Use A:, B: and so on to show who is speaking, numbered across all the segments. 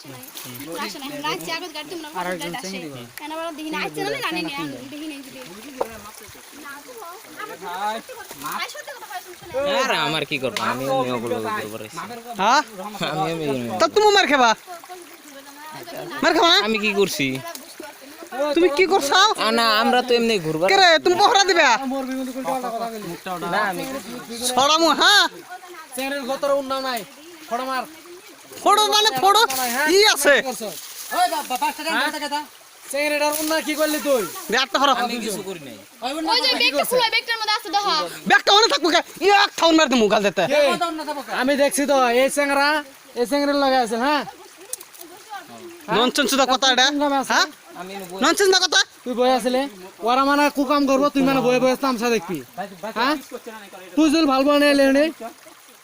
A: আসে নাই আসে নাই রাত জাগত গাড়ি তোমরা লাইট আসে কেন বড় দেখি না আইছে না জানি না দেখি নাই যদি না তো ভাই সত্যি কথা হয় শুনছ
B: আরে আমার কি করব আমি ওগুলো করব
C: হ্যাঁ
B: আমি
C: তা তুমি মার খাবা মার খাবা না
B: আমি কি করছি
C: তুমি কি করছো
B: না আমরা তো এমনি ঘুরবার
C: কে রে তুমি পহরা দিবা
B: না আমি
C: ছড়ামু হ্যাঁ
D: চেংড়ির গতর উন্নাও নাই ফড়া মার
C: ফড়ো মানে ফড়ো কি আছে
D: ওই বাবা পাঁচটা টাকা দাও টাকা চেংড়িটার উন্না কি করলি তুই
C: ব্যাগটা হরা
B: আমি কিছু করি নাই
A: ওই যে ব্যাগটা খুলে ব্যাগটার মধ্যে আছে দেখো
C: ব্যাগটা ওনে থাকবো কে এক থাউন মার দিমু গাল দিতে
D: আমি দেখছি তো এই চেংড়ির লগে আছে হ্যাঁ
C: ননসেন্স দা কথা এটা হ্যাঁ
B: আমি
C: ননসেন্স দা কথা
D: তুই বই আসলে ওরা মানে কুকাম করবো তুই মানে বয়ে বয়ে তামসা দেখবি হ্যাঁ তুই যদি ভাল বানাই লেনে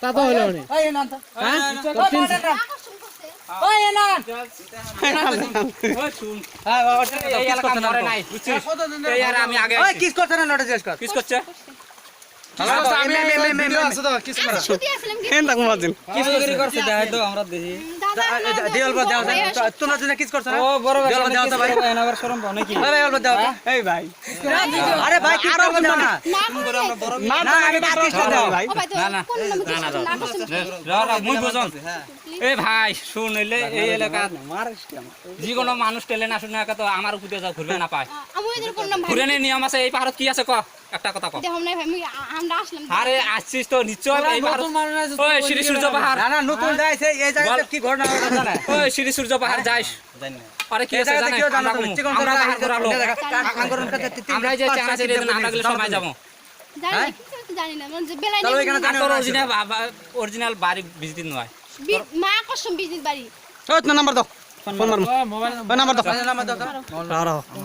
D: তা তো হলো নে হ্যাঁ তোর তিন-
B: আমি আগে
C: কিস করছ না নোটিস কর
B: কিস করছে
D: আমি ভিডিও আছে তো কিস করা
A: ছুটি আসলাম কি
C: হেন তাকু মাজিন
B: কিস করে করছে দেখাই তো আমরা দেখি
C: দেওয়াল বা দেওয়াল তোমরা যদি কিস করছ না
B: ও বড় ভাই
C: দেওয়াল দাও তো ভাই
B: এনাবার শরম পাও নাকি
C: আরে দেওয়াল দাও এই ভাই আরে ভাই কিস করব না
A: না করে
C: না না আমি আর্টিস্ট দাও ভাই
A: ও ভাই তো কোন নাম কি না করছ
B: মুই বুঝন এ ভাই শুন এলে এই এলাকা যে কোনো মানুষ টেলে না শুনে তো আমার উপরে যাও ঘুরবে না পায়
A: আমি এদের কোন নাম ভাই
B: ঘুরে নিয়ম আছে এই পাহাড়ত কি আছে ক একটা কথা ক
A: দেখো নাই ভাই আমরা আসলাম
B: আরে আসছিস তো নিশ্চয় এই পাহাড় ওই শ্রী সূর্য পাহাড়
C: না না নতুন যাইছে এই জায়গাতে কি ঘটনা হবে জানা
B: ওই শ্রী সূর্য পাহাড় যাইস
C: জানি না
B: আরে কি আছে জানেন আমরা পাহাড় ঘোরালো আমরা যে চারা ছেড়ে দেন আমরা গেলে সবাই যাবো
A: জানি না মানে বেলাই
C: চলো এখানে
A: নাই
B: তোর অরিজিনাল বাড়ি ভিজিট নয়
A: মা কসম বিজিত বাড়ি
C: ওই নাম্বার দাও ফোন মারমু
D: মোবাইল
C: নাম্বার দাও নাম্বার দাও